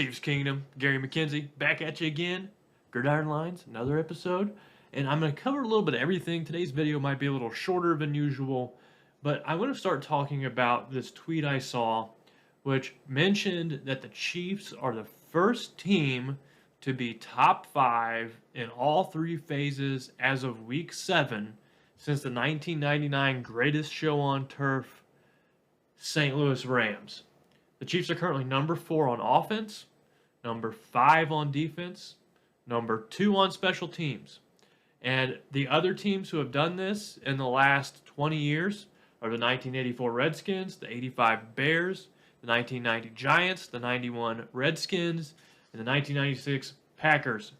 Cheifs Kingdom, Gary McKenzie, back at you again. Gridiron Lines, another episode. And I'm going to cover a little bit of everything. Today's video might be a little shorter than usual, but I want to start talking about this tweet I saw, which mentioned that the Chiefs are the first team to be top 5 in all 3 phases as of week 7 since the 1999 Greatest Show on Turf St. Louis Rams. The Chiefs are currently number 4 on offense, number 5 on defense, number 2 on special teams. And the other teams who have done this in the last 20 years are the 1984 Redskins, the 85 Bears, the 1990 Giants, the 91 Redskins, and the 1996 Packers.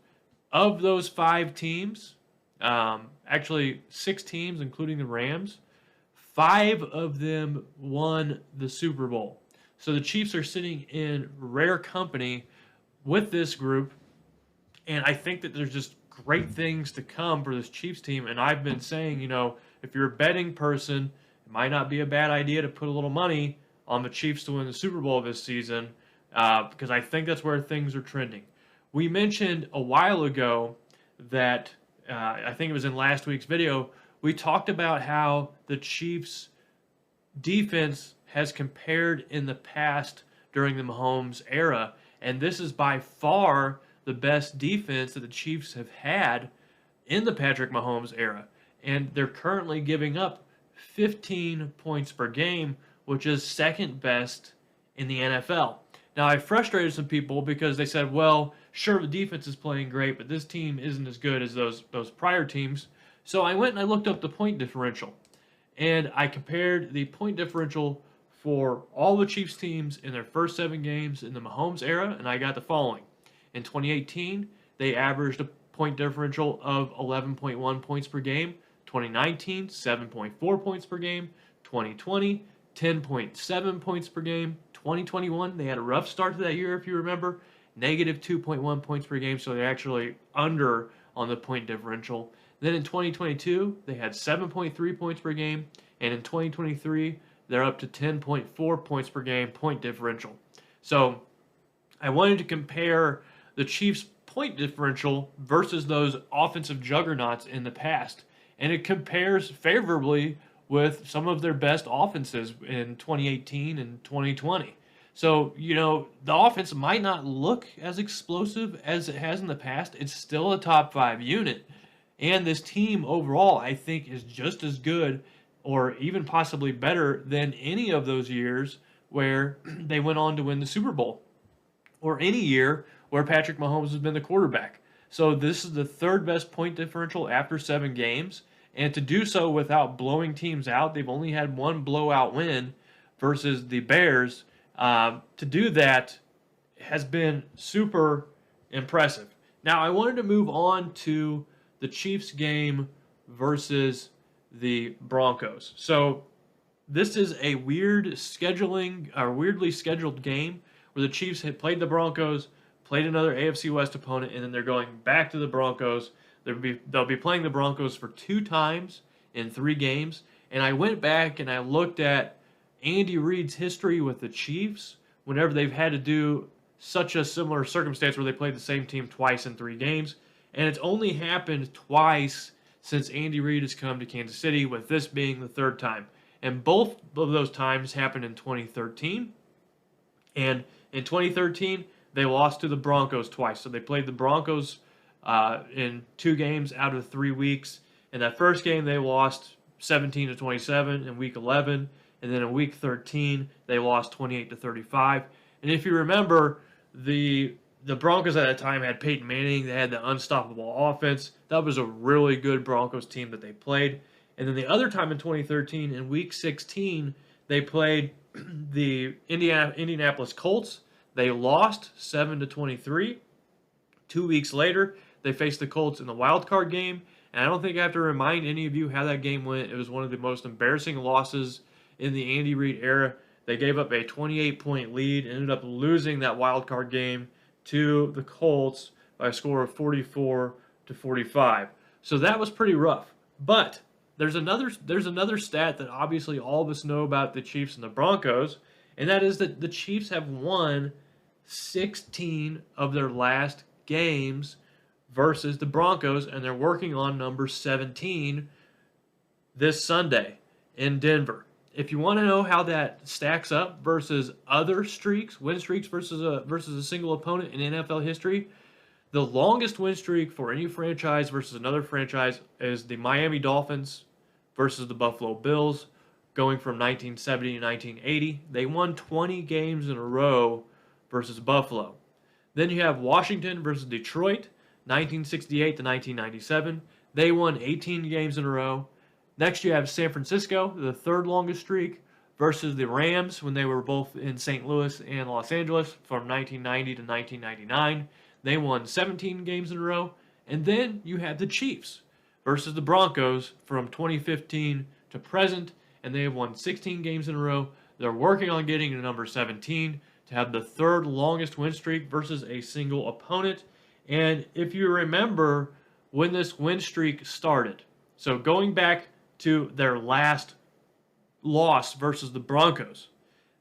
Of those 5 teams, actually 6 teams, including the Rams, 5 of them won the Super Bowl. So the Chiefs are sitting in rare company with this group, and I think that there's just great things to come for this Chiefs team. And I've been saying, if you're a betting person, it might not be a bad idea to put a little money on the Chiefs to win the Super Bowl this season, because I think that's where things are trending. We mentioned a while ago that, I think it was in last week's video, we talked about how the Chiefs' defense has compared in the past during the Mahomes era, and this is by far the best defense that the Chiefs have had in the Patrick Mahomes era, and they're currently giving up 15 points per game, which is second best in the NFL. Now, I frustrated some people because they said, well, sure, the defense is playing great, but this team isn't as good as those prior teams. So I went and I looked up the point differential, and I compared the point differential for all the Chiefs teams in their first 7 games in the Mahomes era, and I got the following. In 2018, they averaged a point differential of 11.1 points per game. 2019, 7.4 points per game. 2020, 10.7 points per game. 2021, they had a rough start to that year, if you remember, negative 2.1 points per game, so they're actually under on the point differential. Then in 2022, they had 7.3 points per game, and in 2023, they're up to 10.4 points per game point differential. So I wanted to compare the Chiefs' point differential versus those offensive juggernauts in the past, and it compares favorably with some of their best offenses in 2018 and 2020. So, the offense might not look as explosive as it has in the past. It's still a top 5 unit. And this team overall, I think, is just as good or even possibly better than any of those years where they went on to win the Super Bowl, or any year where Patrick Mahomes has been the quarterback. So this is the 3rd best point differential after 7 games, and to do so without blowing teams out, they've only had 1 blowout win versus the Bears. To do that has been super impressive. Now, I wanted to move on to the Chiefs game versus the Broncos. So this is a weirdly scheduled game where the Chiefs had played the Broncos, played another AFC West opponent, and then they're going back to the Broncos. They'll be playing the Broncos for 2 times in 3 games. And I went back and I looked at Andy Reid's history with the Chiefs whenever they've had to do such a similar circumstance where they played the same team twice in 3 games. And it's only happened twice since Andy Reid has come to Kansas City, with this being the 3rd time. And both of those times happened in 2013. And in 2013, they lost to the Broncos twice. So they played the Broncos in 2 games out of 3 weeks. In that first game, they lost 17-27 in week 11. And then in week 13, they lost 28-35. And if you remember, the Broncos at that time had Peyton Manning. They had the unstoppable offense. That was a really good Broncos team that they played. And then the other time in 2013, in week 16, they played the Indianapolis Colts. They lost 7-23. 2 weeks later, they faced the Colts in the wild card game. And I don't think I have to remind any of you how that game went. It was one of the most embarrassing losses in the Andy Reid era. They gave up a 28-point lead, ended up losing that wild card game to the Colts by a score of 44-45. So that was pretty rough. But there's another stat that obviously all of us know about the Chiefs and the Broncos, and that is that the Chiefs have won 16 of their last games versus the Broncos, and they're working on number 17 this Sunday in Denver. If you want to know how that stacks up versus other streaks, win streaks versus a single opponent in NFL history, the longest win streak for any franchise versus another franchise is the Miami Dolphins versus the Buffalo Bills, going from 1970 to 1980. They won 20 games in a row versus Buffalo. Then you have Washington versus Detroit, 1968 to 1997. They won 18 games in a row. Next, you have San Francisco, the third longest streak, versus the Rams when they were both in St. Louis and Los Angeles from 1990 to 1999. They won 17 games in a row. And then you have the Chiefs versus the Broncos from 2015 to present, and they have won 16 games in a row. They're working on getting to number 17 to have the third longest win streak versus a single opponent. And if you remember when this win streak started, so going back to their last loss versus the Broncos,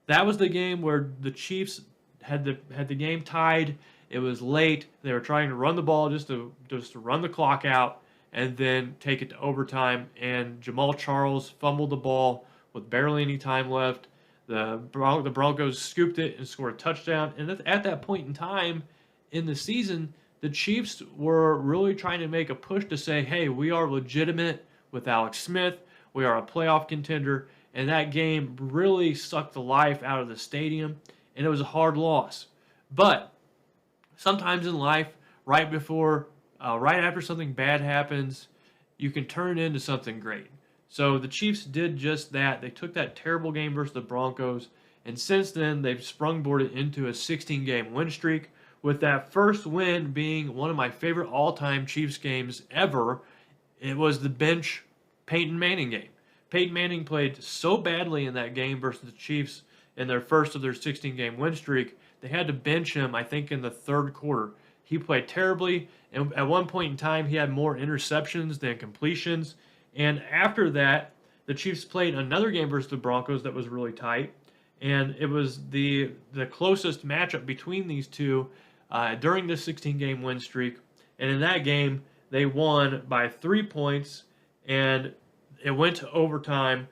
that was the game where the Chiefs had the game tied. It was late. They were trying to run the ball just to run the clock out and then take it to overtime. And Jamal Charles fumbled the ball with barely any time left. The Broncos scooped it and scored a touchdown. And at that point in time in the season, the Chiefs were really trying to make a push to say, hey, we are legitimate with Alex Smith. We are a playoff contender. And that game really sucked the life out of the stadium. And it was a hard loss. But sometimes in life, right after something bad happens, you can turn it into something great. So the Chiefs did just that. They took that terrible game versus the Broncos, and since then they've sprungboarded into a 16-game win streak, with that first win being one of my favorite all-time Chiefs games ever. It was the bench Peyton Manning game. Peyton Manning played so badly in that game versus the Chiefs in their first of their 16-game win streak, they had to bench him, I think, in the third quarter. He played terribly, and at one point in time, he had more interceptions than completions. And after that, the Chiefs played another game versus the Broncos that was really tight, and it was the closest matchup between these two during this 16-game win streak. And in that game, they won by 3 points, and it went to overtime,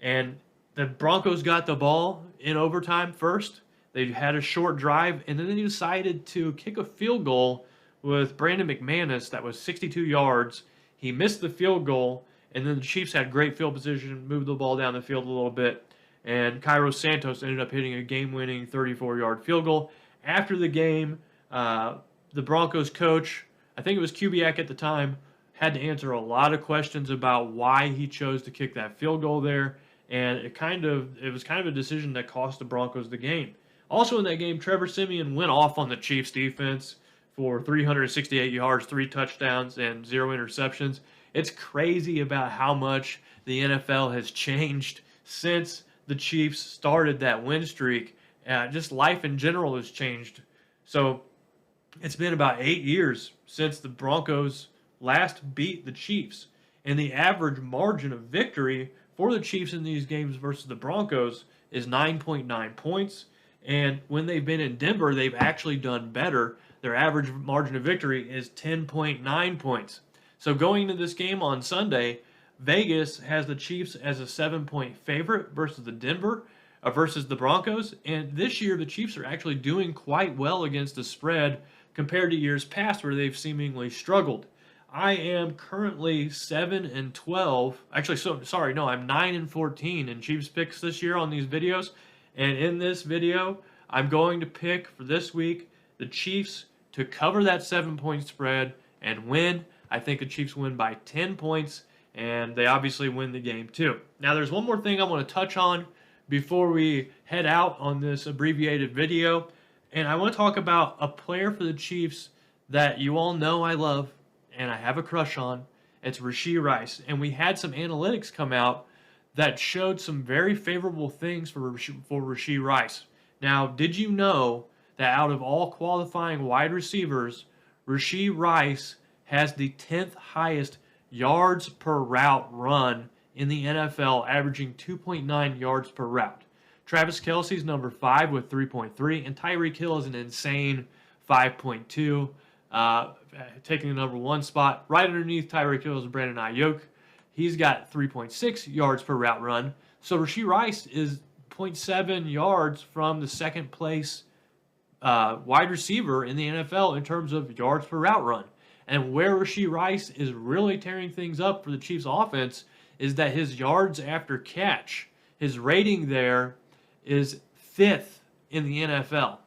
and the Broncos got the ball in overtime first. They had a short drive, and then they decided to kick a field goal with Brandon McManus that was 62 yards. He missed the field goal, and then the Chiefs had great field position, moved the ball down the field a little bit, and Cairo Santos ended up hitting a game-winning 34-yard field goal. After the game, the Broncos coach, I think it was Kubiak at the time, had to answer a lot of questions about why he chose to kick that field goal there, and it was kind of a decision that cost the Broncos the game. Also in that game, Trevor Siemian went off on the Chiefs defense for 368 yards, 3 touchdowns, and 0 interceptions. It's crazy about how much the NFL has changed since the Chiefs started that win streak. Just life in general has changed. So it's been about 8 years since the Broncos last beat the Chiefs. And the average margin of victory for the Chiefs in these games versus the Broncos is 9.9 points. And when they've been in Denver, they've actually done better. Their average margin of victory is 10.9 points. So going into this game on Sunday, Vegas has the Chiefs as a 7-point favorite versus the Broncos. And this year, the Chiefs are actually doing quite well against the spread compared to years past where they've seemingly struggled. I am currently 7-12. Actually, I'm 9-14 in Chiefs picks this year on these videos. And in this video, I'm going to pick for this week the Chiefs to cover that 7-point spread and win. I think the Chiefs win by 10 points, and they obviously win the game too. Now, there's one more thing I want to touch on before we head out on this abbreviated video, and I want to talk about a player for the Chiefs that you all know I love and I have a crush on. It's Rashee Rice, and we had some analytics come out that showed some very favorable things for Rashee Rice. Now, did you know that out of all qualifying wide receivers, Rashee Rice has the 10th highest yards per route run in the NFL, averaging 2.9 yards per route? Travis Kelce's number 5 with 3.3, and Tyreek Hill is an insane 5.2, taking the number 1 spot. Right underneath Tyreek Hill is Brandon Ayuk. He's got 3.6 yards per route run. So Rashee Rice is 0.7 yards from the second place wide receiver in the NFL in terms of yards per route run. And where Rashee Rice is really tearing things up for the Chiefs offense is that his yards after catch, his rating there is 5th in the NFL.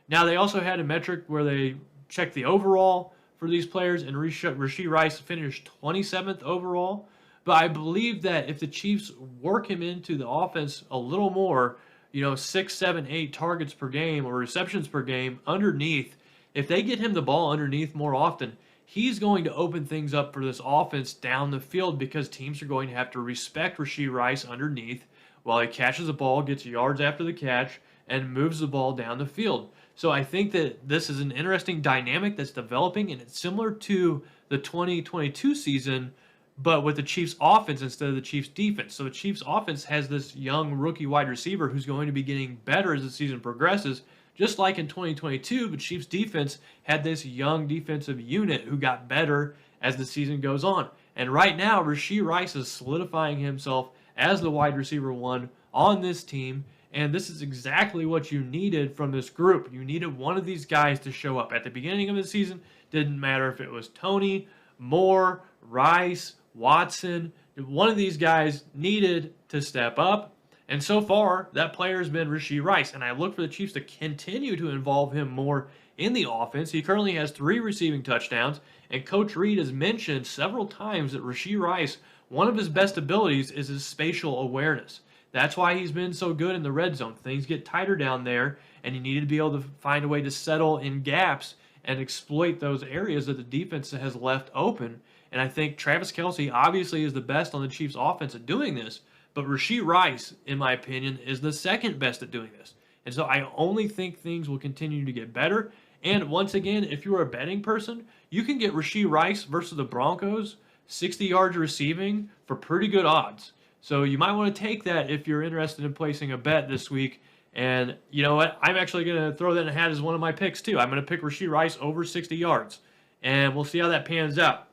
Now, they also had a metric where they checked the overall for these players, and Rashee Rice finished 27th overall. But I believe that if the Chiefs work him into the offense a little more, 6, 7, 8 targets per game or receptions per game underneath, if they get him the ball underneath more often, he's going to open things up for this offense down the field because teams are going to have to respect Rashee Rice underneath while he catches the ball, gets yards after the catch, and moves the ball down the field. So I think that this is an interesting dynamic that's developing, and it's similar to the 2022 season, but with the Chiefs offense instead of the Chiefs defense. So the Chiefs offense has this young rookie wide receiver who's going to be getting better as the season progresses. Just like in 2022, the Chiefs defense had this young defensive unit who got better as the season goes on. And right now, Rashee Rice is solidifying himself as the wide receiver 1 on this team. And this is exactly what you needed from this group. You needed one of these guys to show up. At the beginning of the season, didn't matter if it was Tony, Moore, Rice, Watson. One of these guys needed to step up. And so far, that player has been Rashee Rice. And I look for the Chiefs to continue to involve him more in the offense. He currently has 3 receiving touchdowns. And Coach Reid has mentioned several times that Rashee Rice, one of his best abilities is his spatial awareness. That's why he's been so good in the red zone. Things get tighter down there, and you need to be able to find a way to settle in gaps and exploit those areas that the defense has left open. And I think Travis Kelce obviously is the best on the Chiefs offense at doing this. But Rashee Rice, in my opinion, is the second best at doing this. And so I only think things will continue to get better. And once again, if you're a betting person, you can get Rashee Rice versus the Broncos, 60 yards receiving for pretty good odds. So you might want to take that if you're interested in placing a bet this week. And you know what? I'm actually going to throw that in the hat as one of my picks too. I'm going to pick Rashee Rice over 60 yards. And we'll see how that pans out.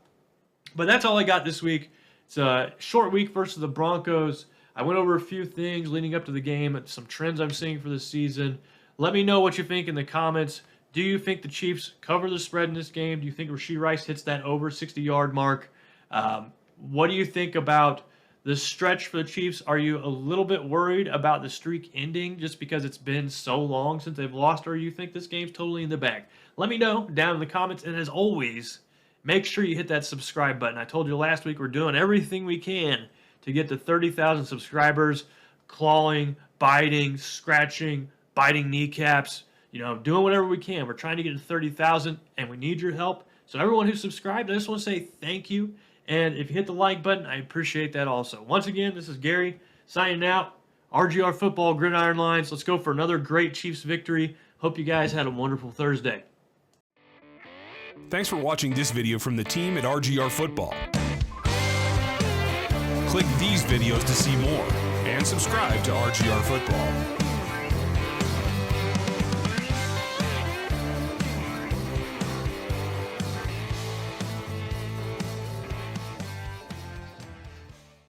But that's all I got this week. It's a short week versus the Broncos. I went over a few things leading up to the game, some trends I'm seeing for the season. Let me know what you think in the comments. Do you think the Chiefs cover the spread in this game? Do you think Rashee Rice hits that over 60-yard mark? What do you think about the stretch for the Chiefs? Are you a little bit worried about the streak ending just because it's been so long since they've lost, or you think this game's totally in the bag? Let me know down in the comments, and as always, make sure you hit that subscribe button. I told you last week we're doing everything we can to get to 30,000 subscribers, clawing, biting, scratching, biting kneecaps, doing whatever we can. We're trying to get to 30,000, and we need your help. So everyone who subscribed, I just want to say thank you. And if you hit the like button, I appreciate that also. Once again, this is Gary signing out. RGR Football, Gridiron Lines. Let's go for another great Chiefs victory. Hope you guys had a wonderful Thursday. Thanks for watching this video from the team at RGR Football. Click these videos to see more and subscribe to RGR Football.